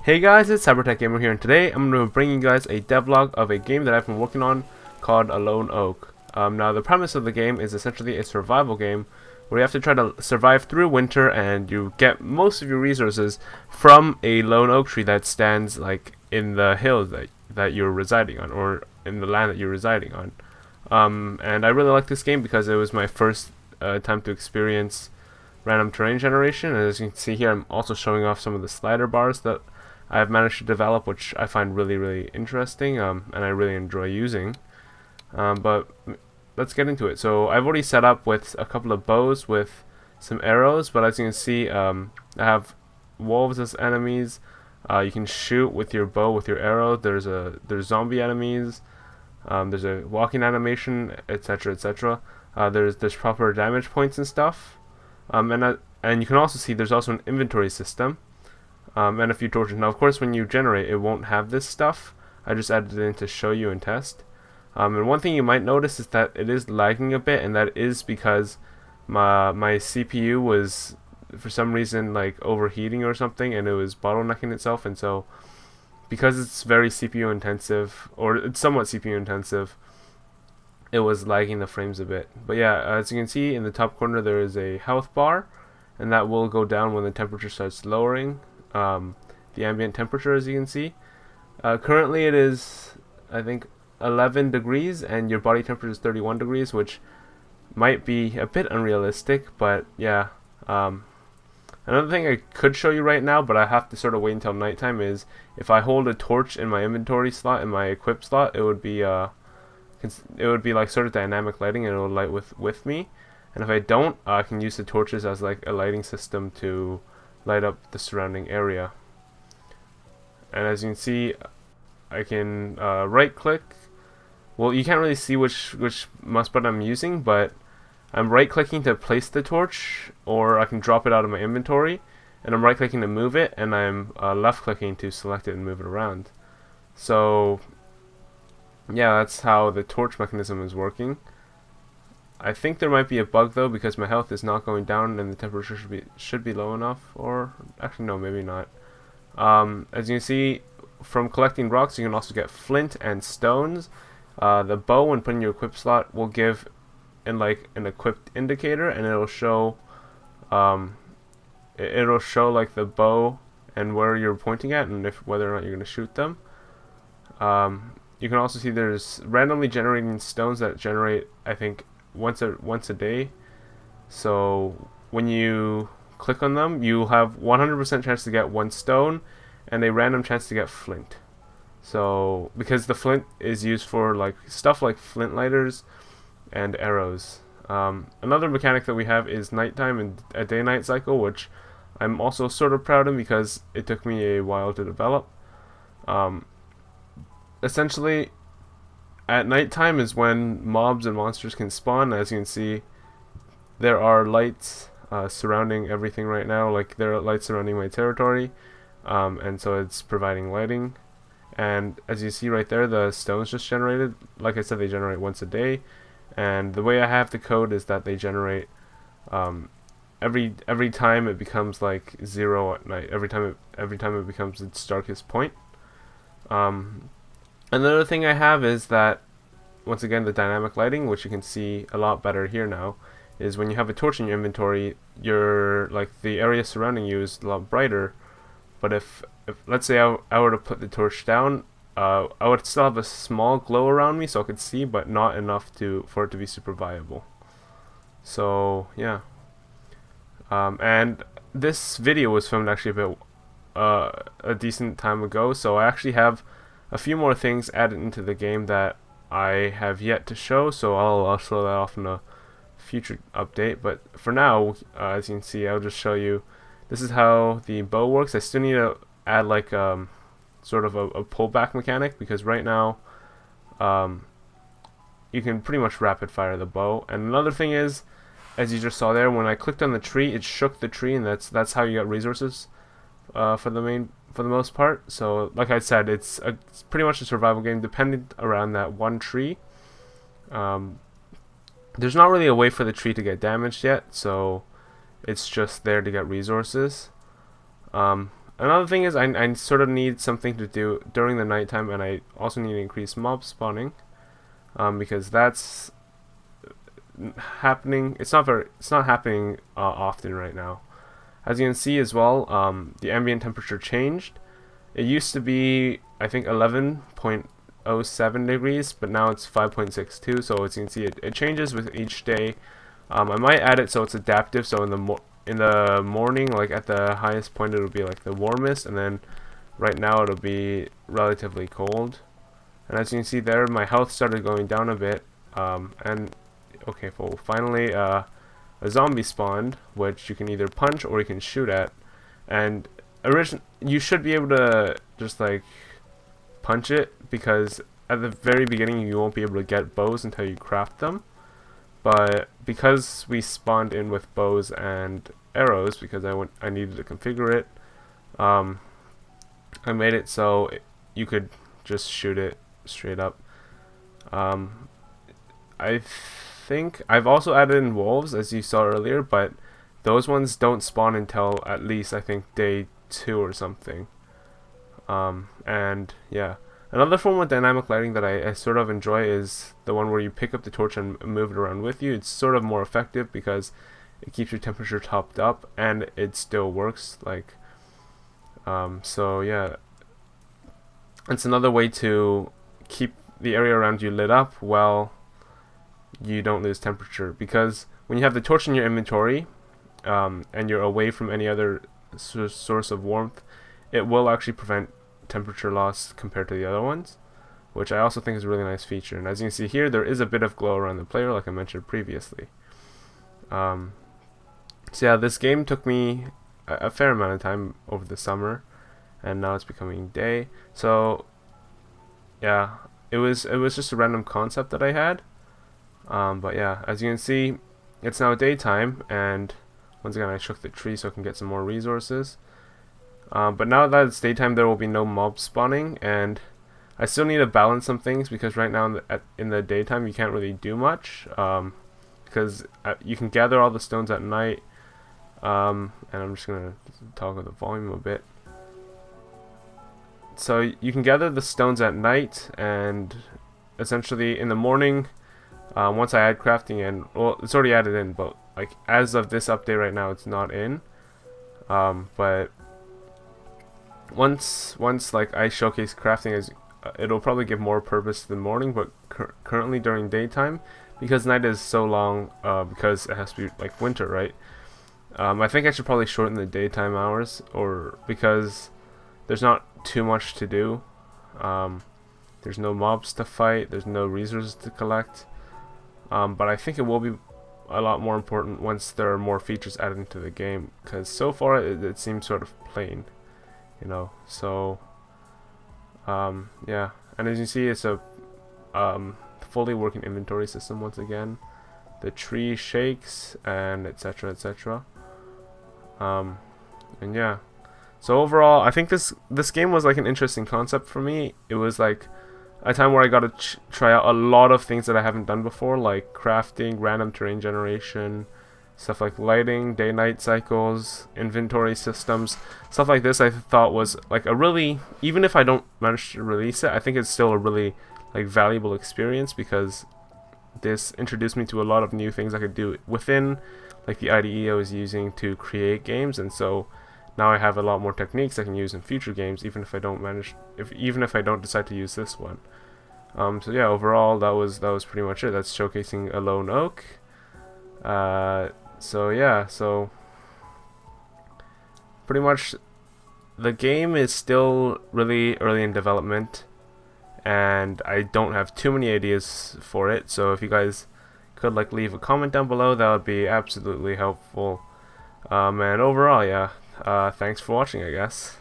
Hey guys, it's CyberTech Gamer here, and today I'm going to bring you guys a devlog of a game that I've been working on called Lone Oak. Now, the premise of the game is essentially a survival game where you have to try to survive through winter, and you get most of your resources from a lone oak tree that stands like in the hills that you're residing on, or in the land that you're residing on. And I really like this game because it was my first time to experience random terrain generation, and as you can see here, I'm also showing off some of the slider bars that I've managed to develop, which I find really interesting, and I really enjoy using. But let's get into it. So I've already set up with a couple of bows with some arrows, but as you can see, I have wolves as enemies. You can shoot with your bow with your arrow. There's zombie enemies. There's a walking animation, etc., etc. There's proper damage points and stuff. And you can also see there's also an inventory system. And a few torches. Now, of course, when you generate, it won't have this stuff. I just added it in to show you and test. And one thing you might notice is that it is lagging a bit, and that is because my CPU was, for some reason, like overheating or something, and it was bottlenecking itself. And so, because it's very CPU intensive, or it's somewhat CPU intensive, it was lagging the frames a bit. But yeah, as you can see in the top corner, there is a health bar, and that will go down when the temperature starts lowering. The ambient temperature, as you can see. Currently it is, I think, 11 degrees, and your body temperature is 31 degrees, which might be a bit unrealistic, but yeah. Another thing I could show you right now, but I have to sort of wait until nighttime, is if I hold a torch in my inventory slot, in my equip slot, it would be like sort of dynamic lighting, and it will light with me. And if I don't, I can use the torches as like a lighting system to light up the surrounding area. And as you can see, I can right click. Well, you can't really see which mouse button I'm using, but I'm right clicking to place the torch, or I can drop it out of my inventory, and I'm right clicking to move it, and I'm left clicking to select it and move it around. So yeah, that's how the torch mechanism is working. I think there might be a bug though, because my health is not going down and the temperature should be low enough, or actually no, maybe not. As you can see, from collecting rocks, you can also get flint and stones. The bow, when put in your equip slot, will give like an equipped indicator, and it'll show like the bow and where you're pointing at, and whether or not you're going to shoot them. You can also see there's randomly generating stones that generate, I think, once a day. So when you click on them, you have 100% chance to get one stone and a random chance to get flint. So because the flint is used for like stuff like flint lighters and arrows. Another mechanic that we have is nighttime and a day-night cycle, which I'm also sort of proud of because it took me a while to develop. Essentially, at nighttime is when mobs and monsters can spawn. As you can see, there are lights surrounding everything right now. Like, there are lights surrounding my territory, and so it's providing lighting. And as you see right there, the stones just generated. Like I said, they generate once a day. And the way I have the code is that they generate every time it becomes like 0 at night. Every time it becomes its darkest point. Another thing I have is that, once again, the dynamic lighting, which you can see a lot better here now, is when you have a torch in your inventory, the area surrounding you is a lot brighter. But if let's say I were to put the torch down, I would still have a small glow around me, so I could see, but not enough for it to be super viable. So yeah, and this video was filmed actually a decent time ago, so I actually have a few more things added into the game that I have yet to show, so I'll show that off in a future update. But for now, as you can see, I'll just show you. This is how the bow works. I still need to add like sort of a pullback mechanic, because right now you can pretty much rapid fire the bow. And another thing is, as you just saw there, when I clicked on the tree, it shook the tree, and that's how you get resources for the most part. So like I said, it's pretty much a survival game dependent around that one tree. There's not really a way for the tree to get damaged yet, so it's just there to get resources. another thing is I sort of need something to do during the nighttime, and I also need to increase mob spawning, because that's happening. It's not happening often right now. As you can see as well, the ambient temperature changed. It used to be, I think, 11.07 degrees, but now it's 5.62. So as you can see, it changes with each day. I might add it so it's adaptive. So in the morning, like at the highest point, it'll be like the warmest, and then right now it'll be relatively cold. And as you can see there, my health started going down a bit. And okay, well, finally, a zombie spawned, which you can either punch or you can shoot at. And you should be able to just like punch it, because at the very beginning you won't be able to get bows until you craft them. But because we spawned in with bows and arrows, because I needed to configure it, I made it so you could just shoot it straight up. I think I've also added in wolves, as you saw earlier, but those ones don't spawn until at least, I think, day 2 or something. And yeah, another form of dynamic lighting that I sort of enjoy is the one where you pick up the torch and move it around with you. It's sort of more effective because it keeps your temperature topped up and it still works. Like, so yeah, it's another way to keep the area around you lit up while you don't lose temperature, because when you have the torch in your inventory, and you're away from any other source of warmth, it will actually prevent temperature loss compared to the other ones, which I also think is a really nice feature. And as you can see here, there is a bit of glow around the player, like I mentioned previously. So yeah, this game took me a fair amount of time over the summer, and now it's becoming day. So yeah, it was just a random concept that I had. But yeah, as you can see, it's now daytime, and once again I shook the tree so I can get some more resources. But now that it's daytime, there will be no mob spawning, and I still need to balance some things, because right now in the daytime you can't really do much, because you can gather all the stones at night. And I'm just gonna toggle the volume a bit. So you can gather the stones at night, and essentially in the morning, once I add crafting in, well, it's already added in, but like as of this update right now, it's not in. But once like I showcase crafting, it'll probably give more purpose to the morning. But currently during daytime, because night is so long, because it has to be like winter, right? I think I should probably shorten the daytime hours, or because there's not too much to do. There's no mobs to fight, there's no resources to collect. But I think it will be a lot more important once there are more features added into the game, because so far it seems sort of plain, you know. So yeah, and as you see, it's a fully working inventory system once again. The tree shakes, and etc, etc. And yeah, so overall I think this game was like an interesting concept for me. It was like a time where I got to try out a lot of things that I haven't done before, like crafting, random terrain generation, stuff like lighting, day-night cycles, inventory systems, stuff like this. I thought was like a really, even if I don't manage to release it, I think it's still a really like valuable experience, because this introduced me to a lot of new things I could do within like the IDE I was using to create games. And so now I have a lot more techniques I can use in future games, even if I don't decide to use this one. So yeah, overall that was pretty much it. That's showcasing A Lone Oak. So yeah, so pretty much the game is still really early in development, and I don't have too many ideas for it. So if you guys could like leave a comment down below, that would be absolutely helpful. And overall, yeah, thanks for watching, I guess.